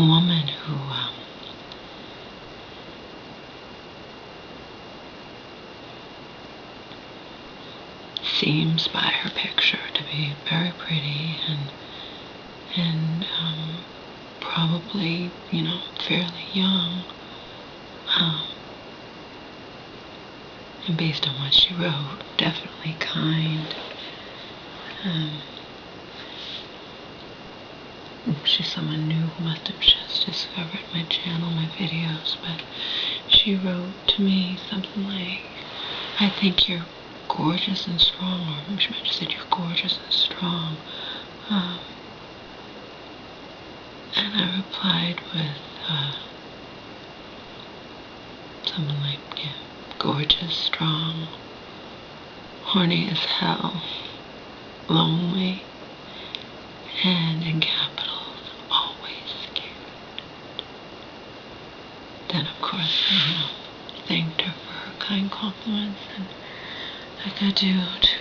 woman who seems by her picture to be very pretty and probably, fairly young. And based on what she wrote, definitely kind. She's someone new who must have just discovered my channel, my videos, but she wrote to me something like, I think you're gorgeous and strong, or she might have said you're gorgeous and strong. And I replied with something like, yeah, gorgeous, strong, horny as hell, lonely, and in capitals, always scared. Then, of course, I thanked her for her kind compliments, and like I do to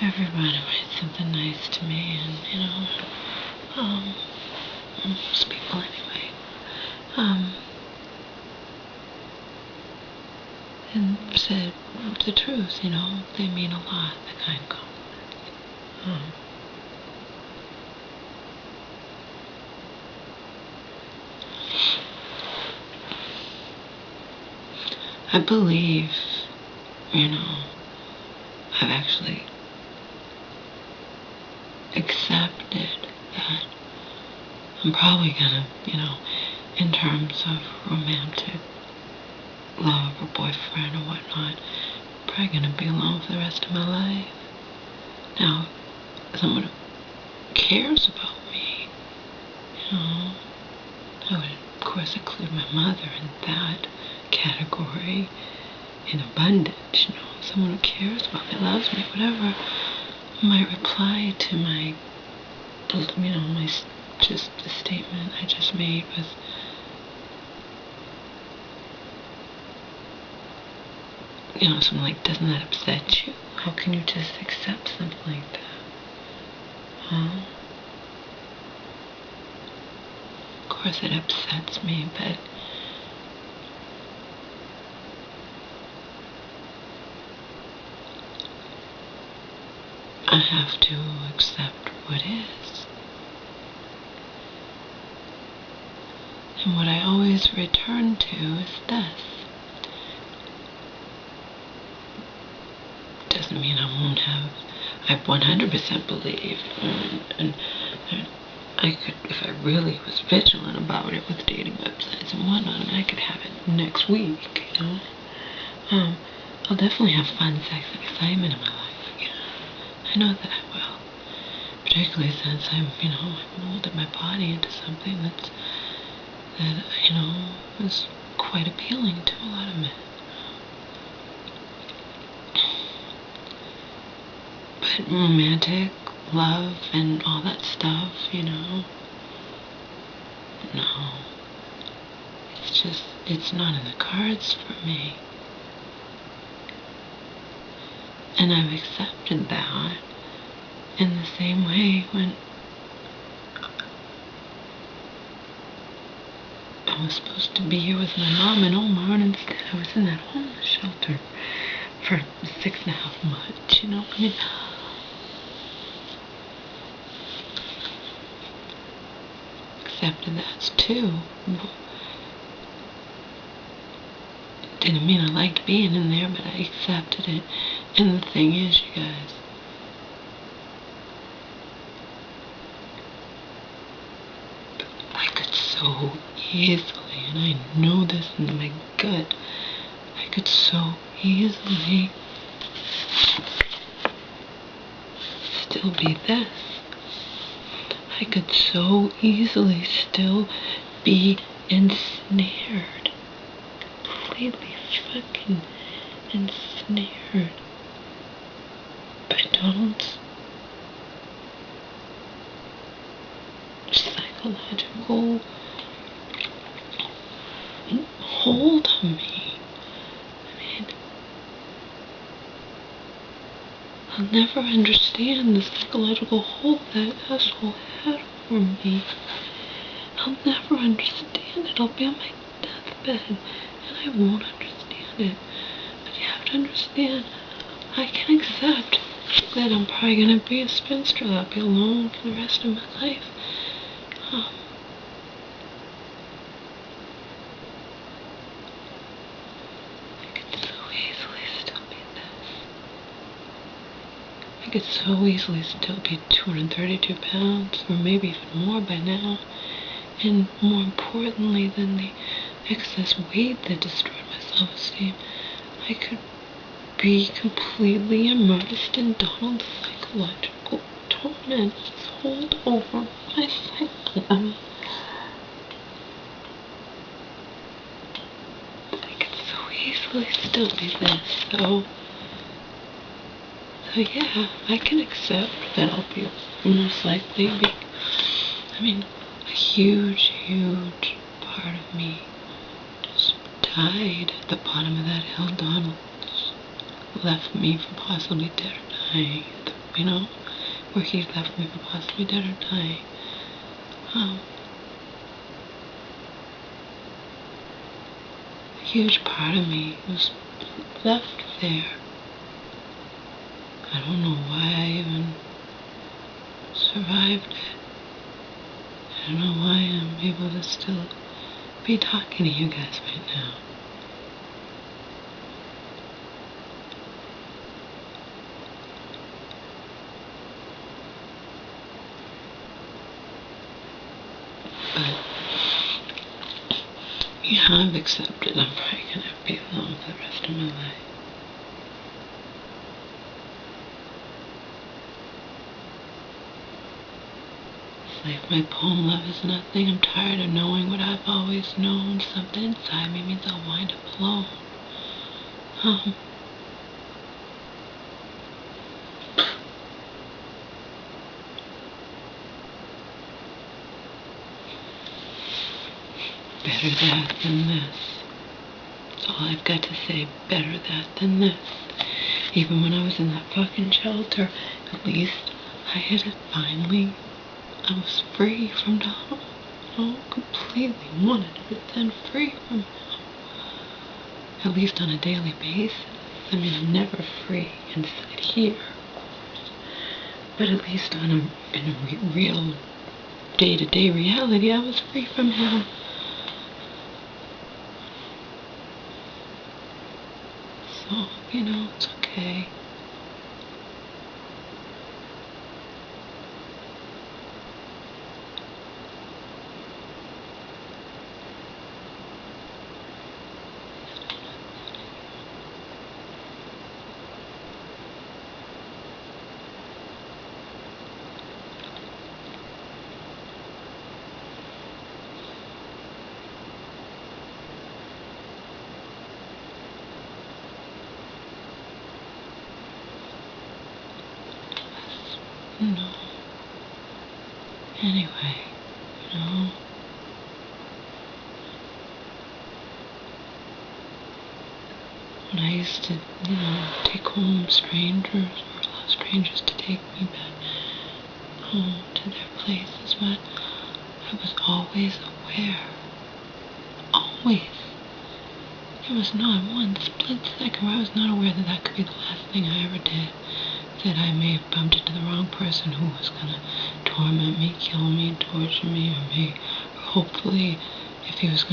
everyone who writes something nice to me, and, most people anyway. And said the truth, they mean a lot, the kind compliments. I believe, I've actually accepted that I'm probably gonna, in terms of romantic love or boyfriend or whatnot, probably gonna be alone for the rest of my life. Now, someone who cares about me, I would of course include my mother in that category in abundance, someone who cares about me, loves me, whatever. My reply to my, just the statement I just made was, something like, doesn't that upset you? How can you just accept something like that? Of course it upsets me, but I have to accept what is. And what I always return to is this. Doesn't mean I won't have, I 100% believe, and I could, if I really was vigilant about it with dating websites and whatnot, I could have it next week, I'll definitely have fun, sex, and excitement in my life. I know that I will. Particularly since I've molded my body into something that is quite appealing to a lot of men. But romantic love and all that stuff, no. It's not in the cards for me. And I've accepted that in the same way when I was supposed to be here with my mom in Omar, and instead I was in that homeless shelter for 6.5 months, accepted that too. Didn't mean I liked being in there, but I accepted it. And the thing is, you guys, I could so easily, and I know this in my gut, I could so easily still be this. I could so easily still be ensnared. Completely fucking ensnared by Donald's psychological hold on me. I'll never understand the psychological hold that asshole had over me. I'll never understand it. I'll be on my deathbed, and I won't understand it. But you have to understand, I can accept that I'm probably going to be a spinster. I'll be alone for the rest of my life. I could so easily still be 232 pounds, or maybe even more by now. And more importantly than the excess weight that destroyed my self-esteem, I could be completely immersed in Donald's psychological torment. Hold over my psyche. I could so easily still be this, so yeah, I can accept that I'll be most likely a huge part of me just died at the bottom of that hill. Donald just left me for possibly dead or dying, where he left me for possibly dead or dying. A huge part of me was left there. I don't know why I even survived it. I don't know why I'm able to still be talking to you guys right now. But yeah, I've accepted I'm probably going to be alone for the rest of my life. Like my poem, Love is Nothing. I'm tired of knowing what I've always known. Something inside me means I'll wind up alone. Better that than this. That's all I've got to say. Better that than this. Even when I was in that fucking shelter, at least I had it finally. I was free from Donald. Completely 100% free from him. At least on a daily basis. I'm never free inside here, of course. But at least in a real day-to-day reality, I was free from him. So, it's okay. Anyway, when I used to, take home strangers or allow strangers to take me back home to their places, but I was always aware. Always. There was not one split second where I was not aware that that could be the last thing I ever did. That I may have bumped into the wrong person who was going to torment me, kill me, torture me, or hopefully, if he was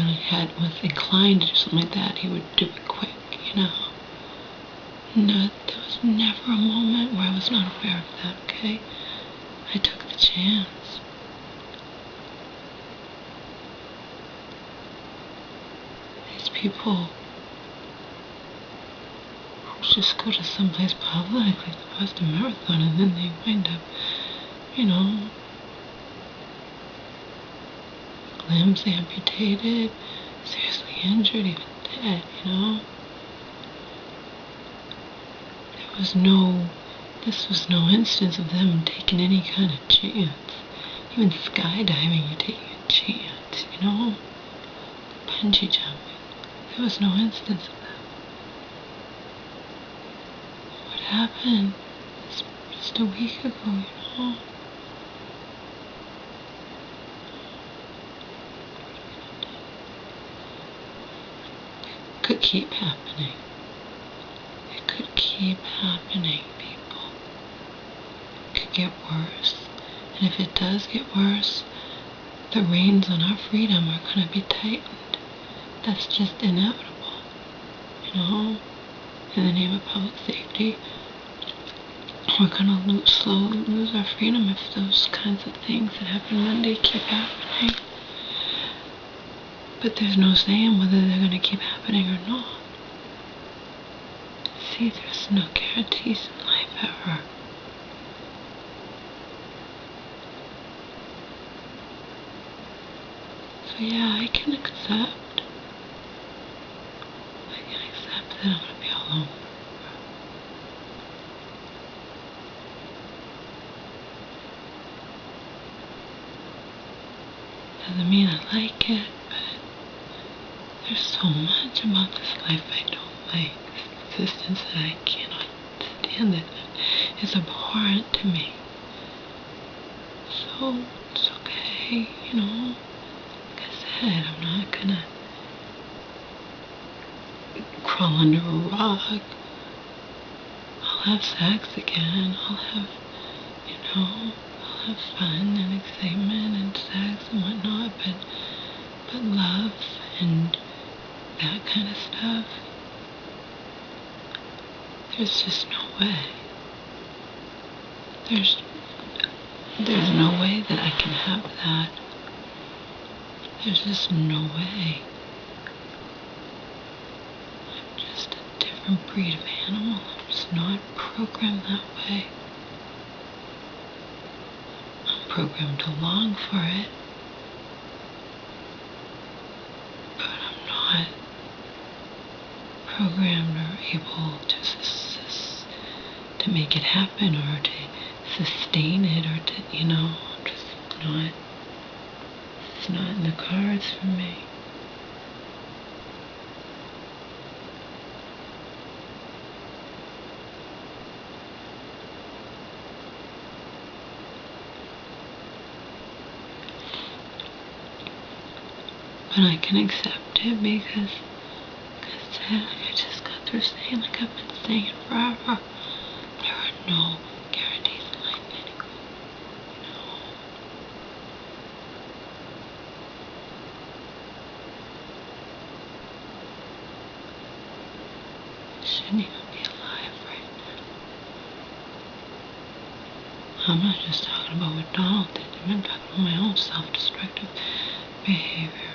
inclined to do something like that, he would do it quick, No, there was never a moment where I was not aware of that, okay? I took the chance. These people just go to someplace public, like the Boston Marathon, and then they wind up, limbs amputated, seriously injured, even dead, This was no instance of them taking any kind of chance. Even skydiving, you're taking a chance, Bungee jumping, there was no instance of that. What happened just a week ago, happening. It could keep happening, people. It could get worse. And if it does get worse, the reins on our freedom are going to be tightened. That's just inevitable. You know? In the name of public safety, we're going to slowly lose our freedom if those kinds of things that happened Monday keep happening. But there's no saying whether they're going to keep happening or not. See, there's no guarantees in life ever. So yeah, I can accept that I'm going to be alone. Doesn't mean I like it, but there's so much about this life I don't like. This existence that I cannot stand it. It's abhorrent to me. So it's okay, you know. Like I said, I'm not gonna crawl under a rock. I'll have sex again. I'll have, you know, I'll have fun and excitement and sex and whatnot, but love and that kind of stuff, there's just no way. There's no way that I can have that. There's just no way. I'm just a different breed of animal. I'm just not programmed that way. I'm programmed to long for it, but I'm not programmed or able to make it happen or to sustain it or to, you know, I'm just not, it's not in the cards for me. But I can accept it because like I just got through saying, like I've been saying it forever, there are no guarantees in life anymore. You know? I shouldn't even be alive right now. I'm not just talking about what Donald did. I'm talking about my own self-destructive behavior.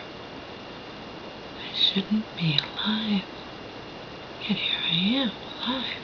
I shouldn't be alive. Yet here I am, alive.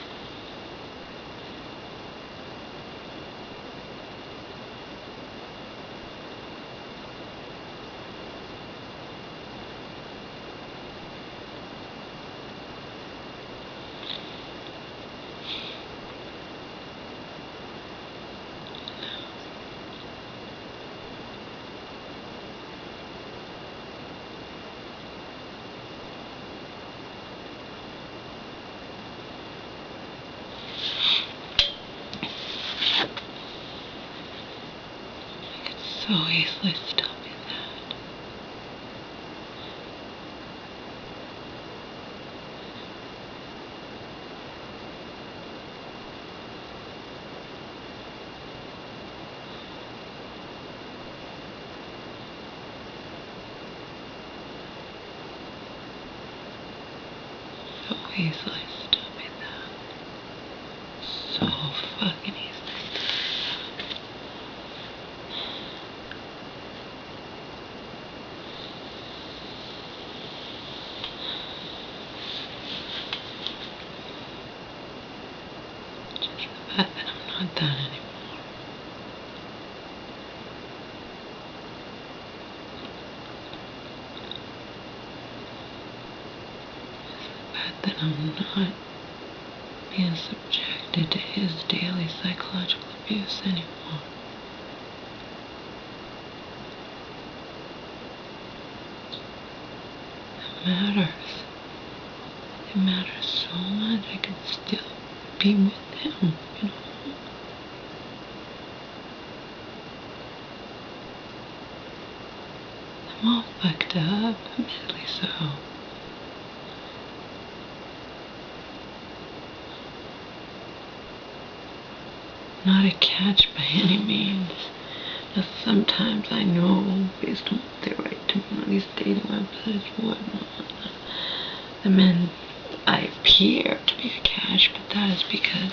So easily still be that. So easily still be that. So fucking easily. That I'm not that anymore. It's the fact that I'm not being subjected to his daily psychological abuse anymore. It matters. It matters so much. I can still be with him, you know. I'm all fucked up, admittedly so. not a catch by any means. Now, sometimes I know, based on what they write to me on these dating websites and whatnot, the men I appear to be a catch, but that is because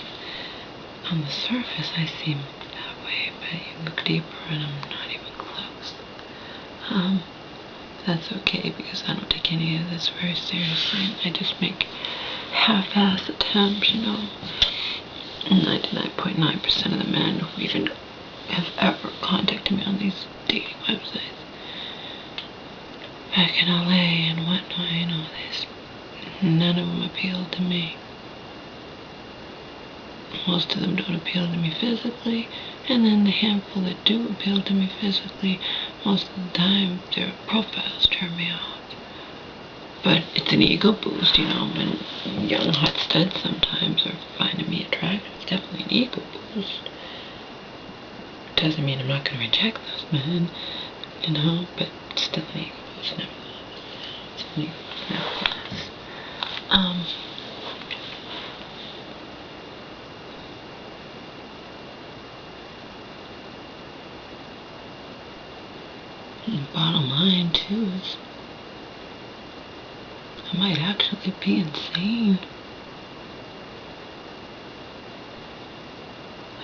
on the surface I seem that way, but you look deeper and I'm not even close. That's okay, because I don't take any of this very seriously. I just make half-ass attempts, you know. 99.9% of the men who even have ever contacted me on these dating websites back in LA and whatnot, you know, none of them appealed to me. Most of them don't appeal to me physically, and then the handful that do appeal to me physically, most of the time their profiles turn me off. But it's an ego boost, you know, when young hot studs sometimes are finding me attractive. It's definitely an ego boost. Doesn't mean I'm not going to reject those men, you know, but it's still an ego boost nevertheless. It's an ego boost nevertheless. And the bottom line, too, is I might actually be insane.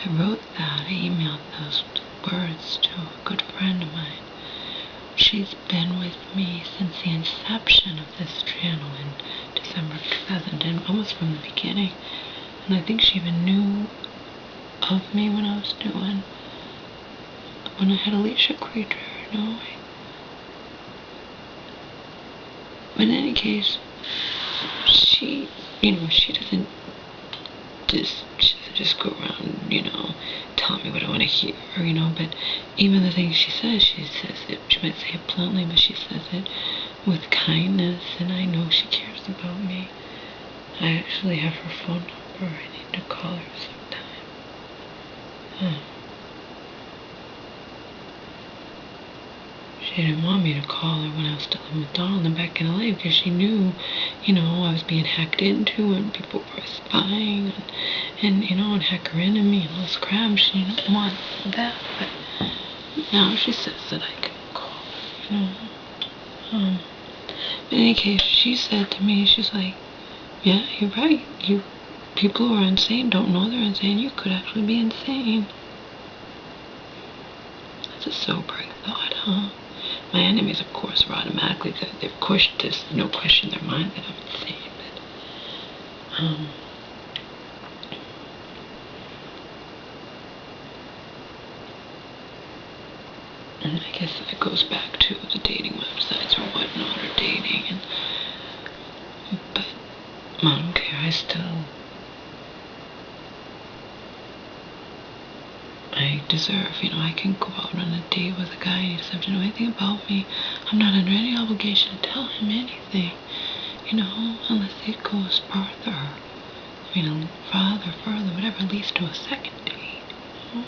I wrote that, I emailed those words to a good friend of mine. She's been with me since the inception of this channel in December of 2010, almost from the beginning. And I think she even knew of me when I had ALICIACREATURE, you know. But in any case, she doesn't just go around, you know, telling me what I want to hear, you know, but even the things she says it, she might say it bluntly, but she says it with kindness, and I know she cares about me. I actually have her phone number. I need to call her sometime. She didn't want me to call her when I was still in McDonald's and back in LA, because she knew, you know, I was being hacked into and people were spying and you know, and hacker into me and all this crap. She didn't want that, but now she says that I can call her, you know. But in any case, she said to me, she's like, yeah, you're right. People who are insane don't know they're insane. You could actually be insane. That's a sobering thought, huh? My enemies, of course, are automatically, of course, there's no question in their mind that I'm insane, but, and I guess that goes back to the dating websites or whatnot, or dating, but I don't care, I deserve, you know, I can go out on a date with a guy and he doesn't have to know anything about me. I'm not under any obligation to tell him anything, you know, unless it goes further, whatever, leads to a second date, you know.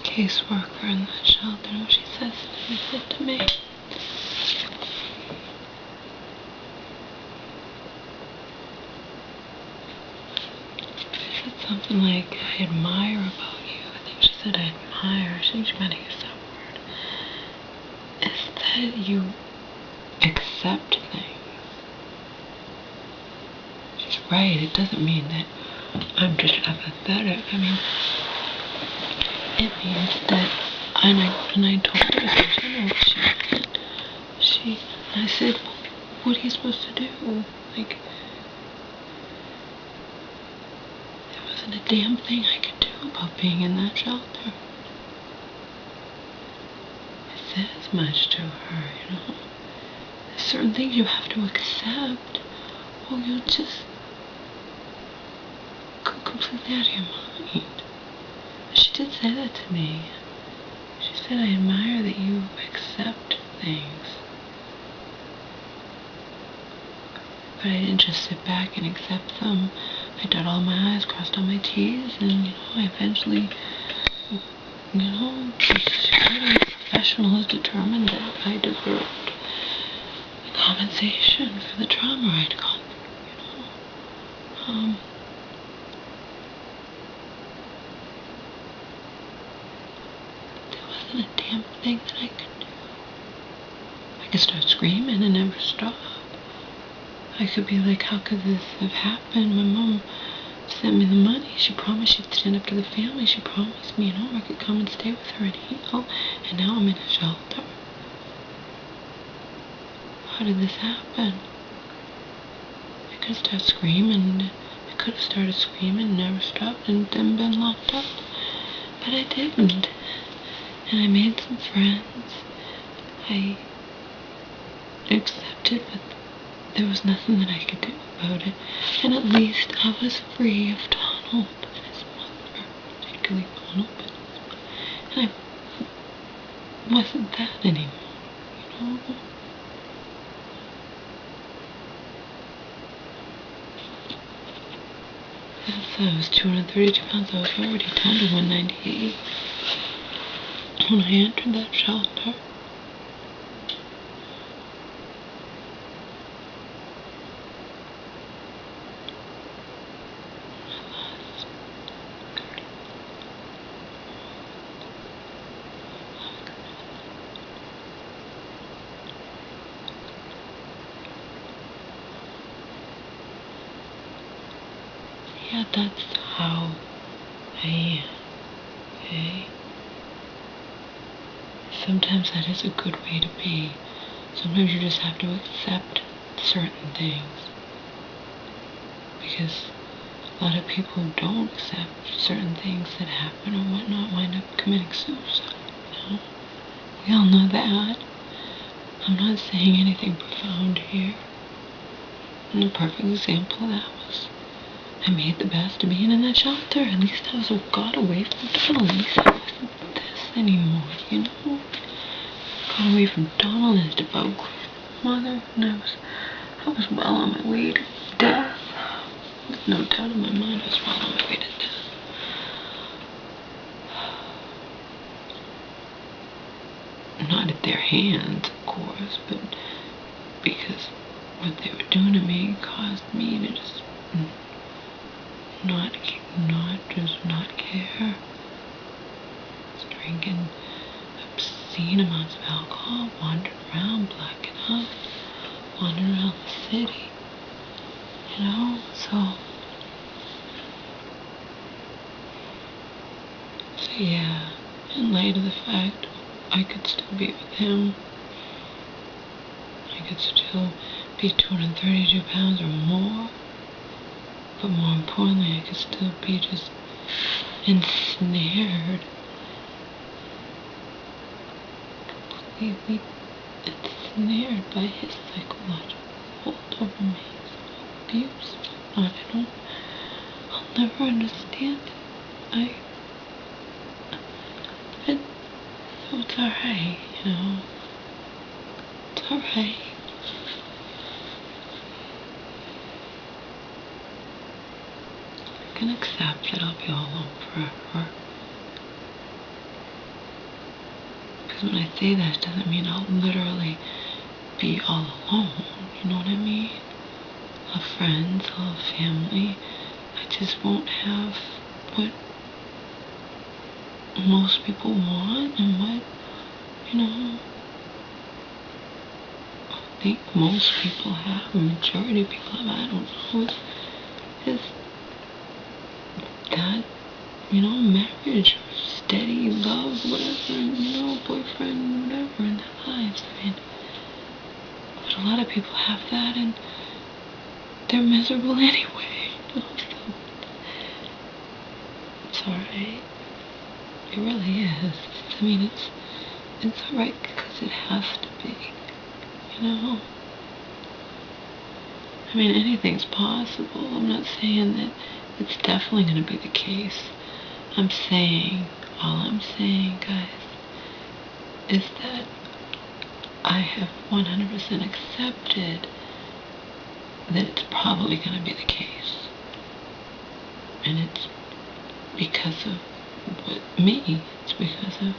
Caseworker in that shelter, what she said to me. She said something like, I admire about you. I think she said I admire. She might have used that word. Is that you accept things. She's right. It doesn't mean that I'm just apathetic. I mean, it means that, and I told her this, I know what she meant. I said, well, what are you supposed to do? Like, there wasn't a damn thing I could do about being in that shelter. I said as much to her, you know. There's certain things you have to accept, or you'll just completely out of your mind. She did say that to me. She said, I admire that you accept things. But I didn't just sit back and accept them. I dotted all my I's, crossed all my T's, and, I eventually, the security professionals determined that I deserved compensation for the trauma I'd gone through, There wasn't a damn thing that I could do. I could start screaming and never stop. I could be like, how could this have happened? My mom sent me the money. She promised she'd stand up to the family. She promised me, I could come and stay with her and heal. And now I'm in a shelter. How did this happen? I could have started screaming. I could have started screaming and never stopped and then been locked up. But I didn't. And I made some friends. I accepted, but there was nothing that I could do about it. And at least I was free of Donald and his mother, particularly Donald. And I wasn't that anymore, Yes, I was 232 pounds. I was already down to 198 when I entered that shelter. Yeah, that's how I am, okay? Sometimes that is a good way to be. Sometimes you just have to accept certain things. Because a lot of people who don't accept certain things that happen or whatnot wind up committing suicide, We all know that. I'm not saying anything profound here. And a perfect example of that was I made the best of being in that shelter. At least I was got away from Donald. At least I wasn't this anymore, Got away from Donald and his devout mother, and I was well on my way to death. With no doubt in my mind, I was well on my way to death. Not at their hands, of course, but because what they were doing to me caused me to just not care. I was drinking obscene amounts of alcohol, wandering around, blacking out, wandering around the city, so yeah, in light of the fact I could still be with him, I could still be 232 pounds or more, but more importantly, I could still be just ensnared, completely ensnared by his psychological hold over me, abuse. I'll never understand it. So it's alright, It's alright. I can accept that I'll be all alone forever. Because when I say that, it doesn't mean I'll literally be all alone. You know what I mean? I'll have friends, I'll have family. I just won't have what most people want and what, I think most people have, a majority of people have, I don't know, is that, marriage, steady love, whatever, boyfriend, whatever in their lives. But a lot of people have that and they're miserable anyway, so it's alright. It really is. It's alright because it has to be, anything's possible. I'm not saying that it's definitely going to be the case. All I'm saying, guys, is that I have 100% accepted that it's probably going to be the case. And it's because of me. It's because of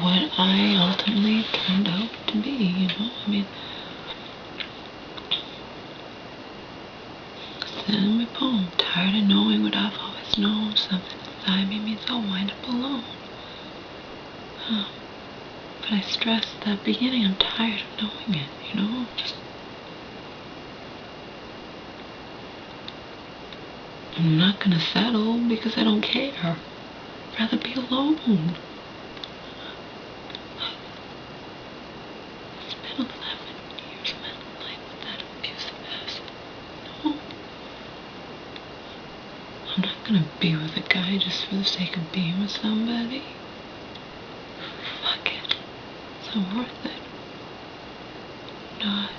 what I ultimately turned out to be, you know? I mean, then my poem, tired of knowing what I've always known, something inside me means I'll wind up alone. But I stressed at the beginning, I'm tired of knowing it, you know? I'm not gonna settle because I don't care. I'd rather be alone. I spent 11 years of my life with that abusive asshole. No. I'm not gonna be with a guy just for the sake of being with somebody. Fuck it. It's not worth it. Not.